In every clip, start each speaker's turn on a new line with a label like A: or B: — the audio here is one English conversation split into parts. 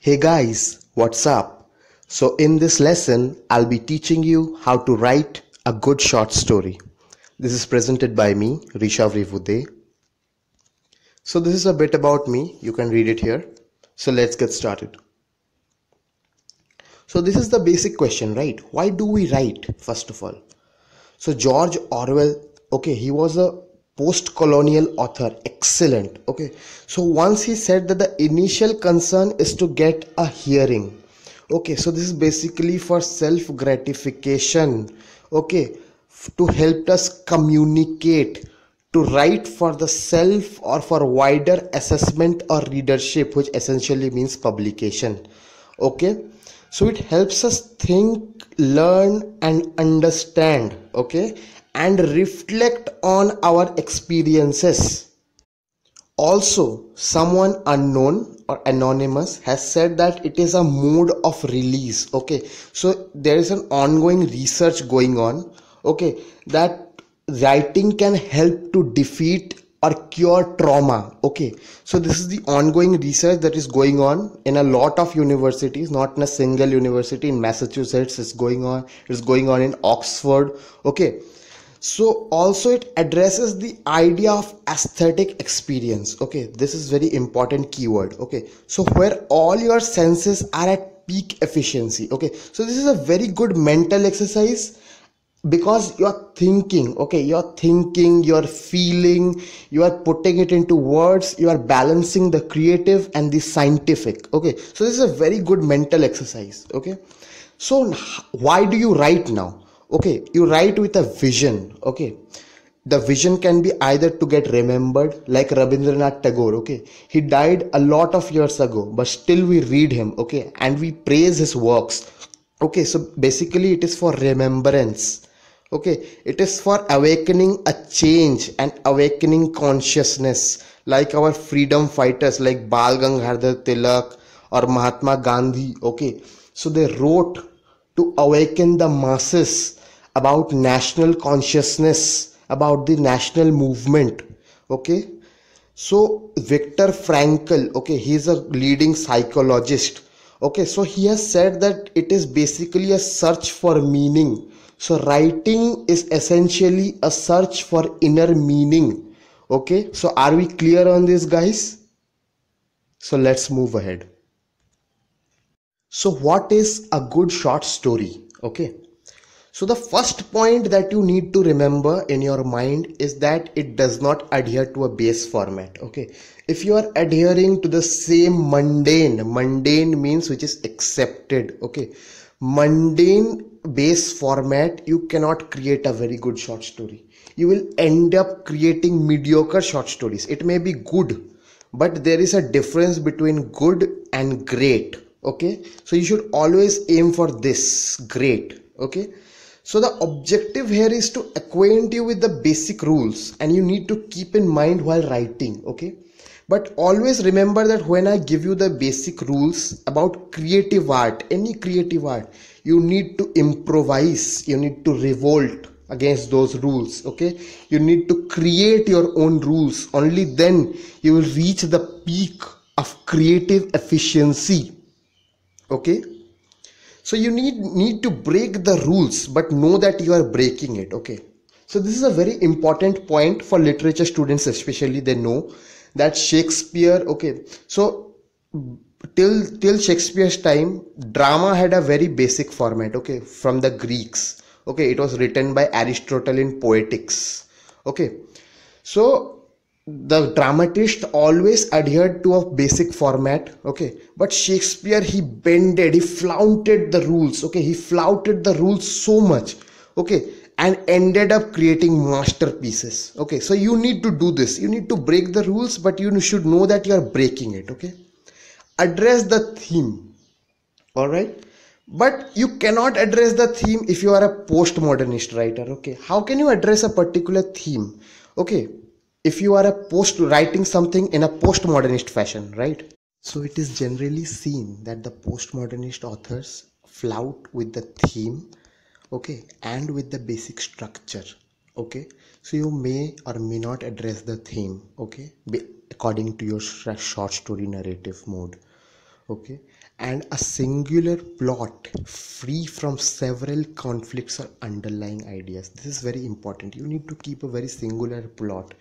A: Hey guys, what's up? So in this lesson, I'll be teaching you how to write a good short story. This is presented by me, Rishav Revude. So this is a bit about me. You can read it here. So let's get started. So this is the basic question, right? Why do we write, first of all? So George Orwell, he was a post-colonial author, excellent, So once he said that the initial concern is to get a hearing, so this is basically for self-gratification, to help us communicate, to write for the self or for wider assessment or readership, which essentially means publication, so it helps us think, learn and understand, and reflect on our experiences. Also, someone unknown or anonymous has said that it is a mode of release, so there is an ongoing research going on, that writing can help to defeat or cure trauma. So this is the ongoing research that is going on in a lot of universities, not in a single university. In Massachusetts it's going on in Oxford. So also it addresses the idea of aesthetic experience. This is very important keyword. So where all your senses are at peak efficiency. So this is a very good mental exercise, because you're thinking, you're feeling, you are putting it into words, you are balancing the creative and the scientific. So this is a very good mental exercise. So why do you write now? You write with a vision. The vision can be either to get remembered, like Rabindranath Tagore. He died a lot of years ago, but still we read him, and we praise his works. So basically it is for remembrance. It is for awakening a change and awakening consciousness, like our freedom fighters like Bal Gangadhar Tilak or Mahatma Gandhi. So they wrote to awaken the masses about national consciousness, about the national movement. So Viktor Frankl, he is a leading psychologist. So he has said that it is basically a search for meaning. So writing is essentially a search for inner meaning. So are we clear on this, guys? So let's move ahead. So what is a good short story? So the first point that you need to remember in your mind is that it does not adhere to a base format. If you are adhering to the same mundane means which is accepted, mundane base format, you cannot create a very good short story. You will end up creating mediocre short stories. It may be good, but there is a difference between good and great. So you should always aim for this, great. So the objective here is to acquaint you with the basic rules, and you need to keep in mind while writing. But always remember that when I give you the basic rules about creative art, any creative art, you need to improvise, you need to revolt against those rules. You need to create your own rules. Only then you will reach the peak of creative efficiency. So you need to break the rules, but know that you are breaking it. So this is a very important point for literature students, especially. They know that Shakespeare, so till Shakespeare's time, drama had a very basic format, from the Greeks. It was written by Aristotle in Poetics. So the dramatist always adhered to a basic format. But Shakespeare, he bended, he flouted the rules. He flouted the rules so much, and ended up creating masterpieces. So you need to do this. You need to break the rules, but you should know that you are breaking it. Address the theme. All right, but you cannot address the theme if you are a postmodernist writer. How can you address a particular theme? If you are writing something in a postmodernist fashion, right? So it is generally seen that the postmodernist authors flout with the theme, and with the basic structure. So you may or may not address the theme, according to your short story narrative mode. okay, and a singular plot free from several conflicts or underlying ideas. This is very important. You need to keep a very singular plot,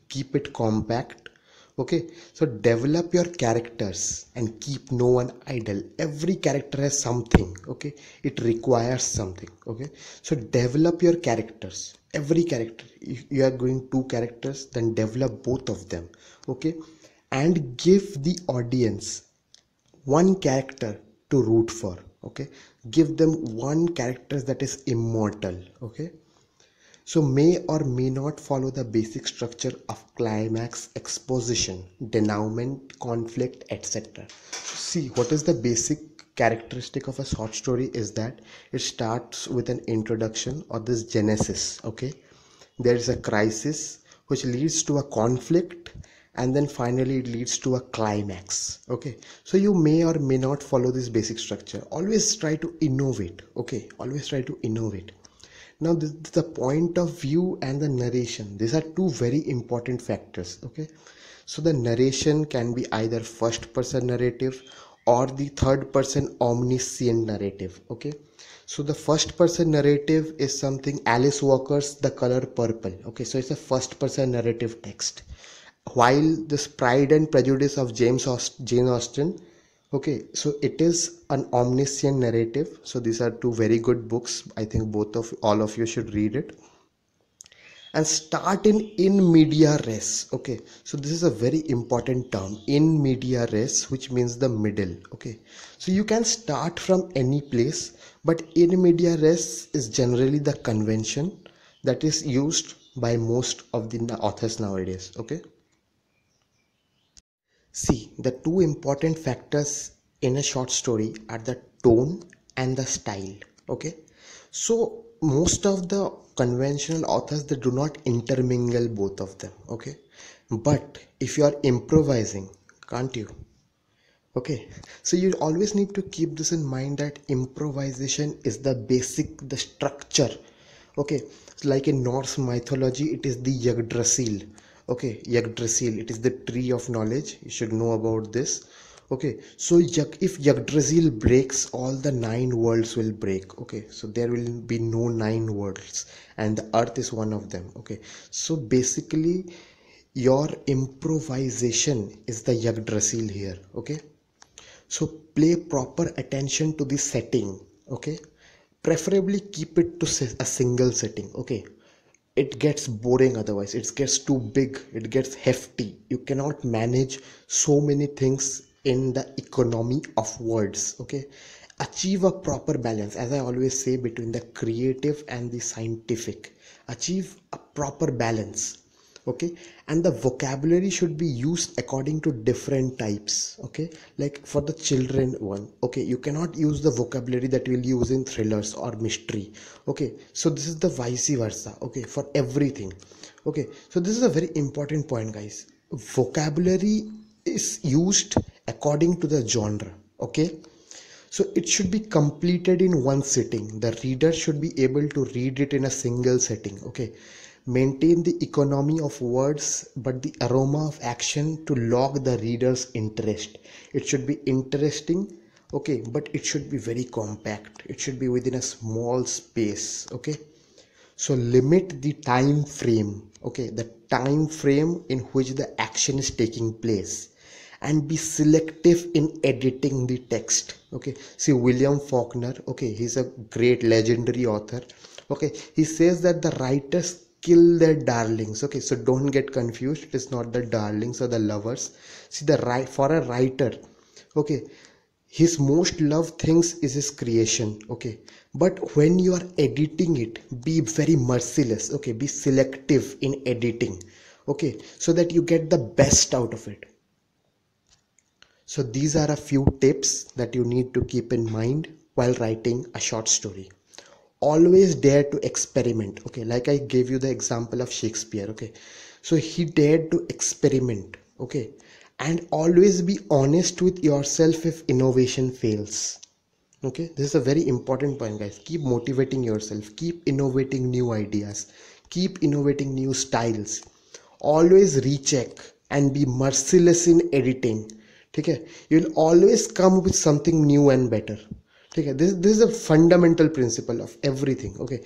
A: keep it compact. Okay, so develop your characters and keep no one idle. Every character has something, okay, it requires something. Okay, so develop your characters. Every character, if you are going two characters, then develop both of them. Okay, and give the audience one character to root for. Okay, give them one character that is immortal. Okay, so may or may not follow the basic structure of climax, exposition, denouement, conflict, etc. See, what is the basic characteristic of a short story is that it starts with an introduction or this genesis. Okay, there is a crisis which leads to a conflict, and then finally it leads to a climax. Okay, so you may or may not follow this basic structure. Always try to innovate. Okay, always try to innovate. Now the point of view and the narration, these are two very important factors. Okay, so the narration can be either first person narrative or the third person omniscient narrative. Okay, so the first person narrative is something Alice Walker's The Color Purple. Okay, so it's a first person narrative text, while this Pride and Prejudice of Jane Austen, okay, so it is an omniscient narrative. So these are two very good books. I think all of you should read it. And start in media res. Okay, so this is a very important term, in media res, which means the middle. Okay, so you can start from any place, but in media res is generally the convention that is used by most of the authors nowadays. Okay, see, the two important factors in a short story are the tone and the style. Okay, so most of the conventional authors, they do not intermingle both of them. Okay, but if you are improvising, can't you? Okay, so you always need to keep this in mind that improvisation is the basic, the structure. Okay, so like in Norse mythology, it is the Yggdrasil. Okay, Yggdrasil, it is the tree of knowledge. You should know about this. Okay, so if Yggdrasil breaks, all the 9 worlds will break. Okay, so there will be no 9 worlds, and the earth is one of them. Okay, so basically your improvisation is the Yggdrasil here. Okay, so pay proper attention to the setting. Okay, preferably keep it to a single setting. Okay, it gets boring otherwise. It gets too big, it gets hefty. You cannot manage so many things in the economy of words. Okay, achieve a proper balance, as I always say, between the creative and the scientific. Achieve a proper balance. Okay, and the vocabulary should be used according to different types. Okay, like for the children one, okay, you cannot use the vocabulary that we'll use in thrillers or mystery. Okay, so this is the vice versa. Okay, for everything. Okay, so this is a very important point, guys. Vocabulary is used according to the genre. Okay, so it should be completed in one sitting. The reader should be able to read it in a single setting. Okay, maintain the economy of words but the aroma of action to log the reader's interest. It should be interesting, okay, but it should be very compact. It should be within a small space. Okay, so limit the time frame, okay, the time frame in which the action is taking place, and be selective in editing the text. Okay, see, William Faulkner, okay, he's a great legendary author. Okay, he says that the writers kill their darlings. Okay, so don't get confused, it is not the darlings or the lovers. See, for a writer, okay, his most loved things is his creation. Okay, but when you are editing it, be very merciless. Okay, be selective in editing. Okay, so that you get the best out of it. So these are a few tips that you need to keep in mind while writing a short story. Always dare to experiment. Okay, like I gave you the example of Shakespeare. Okay, so he dared to experiment. Okay, and always be honest with yourself if innovation fails. Okay, this is a very important point, guys. Keep motivating yourself, keep innovating new ideas, keep innovating new styles. Always recheck and be merciless in editing ठीक है, you'll always come up with something new and better. ठीक है, this is a fundamental principle of everything. Okay,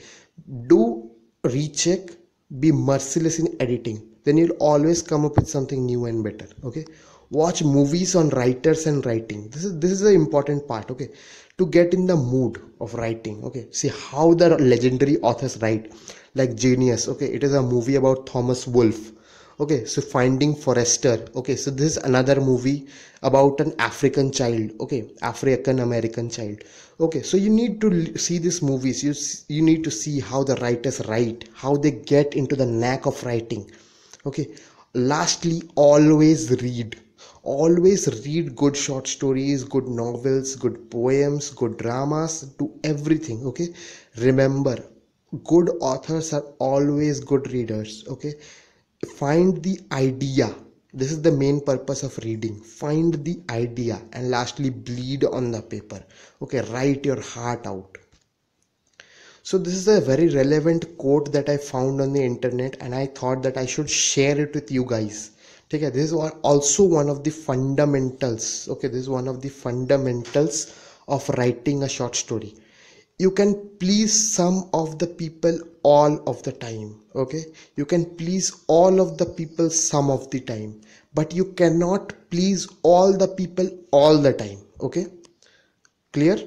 A: do recheck, be merciless in editing, then you'll always come up with something new and better. Okay, watch movies on writers and writing. This is the important part. Okay, to get in the mood of writing. Okay, see how the legendary authors write, like Genius. Okay, it is a movie about Thomas Wolfe. Okay, so Finding Forrester. Okay, so this is another movie about an African child. Okay, African American child. Okay, so you need to see these movies. You need to see how the writers write, how they get into the knack of writing. Okay, lastly, always read good short stories, good novels, good poems, good dramas, do everything. Okay, remember, good authors are always good readers. Okay, find the idea. This is the main purpose of reading. Find the idea, and lastly, bleed on the paper. Okay, write your heart out. So this is a very relevant quote that I found on the internet, and I thought that I should share it with you guys. Okay, this is also one of the fundamentals. Okay, this is one of the fundamentals of writing a short story. You can please some of the people all of the time. Okay, you can please all of the people some of the time, but you cannot please all the people all the time. Okay, clear?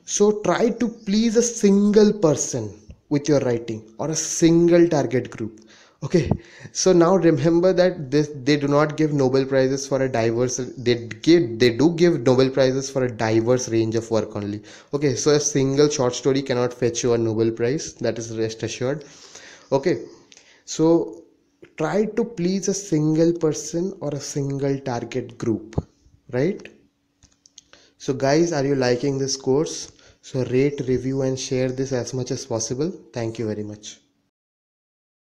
A: So try to please a single person with your writing, or a single target group. Okay, so now remember that they do not give Nobel prizes for a diverse, they do give Nobel prizes for a diverse range of work only. Okay, so a single short story cannot fetch you a Nobel prize, that is rest assured. Okay, so try to please a single person or a single target group, right? So guys, are you liking this course? So rate, review and share this as much as possible. Thank you very much.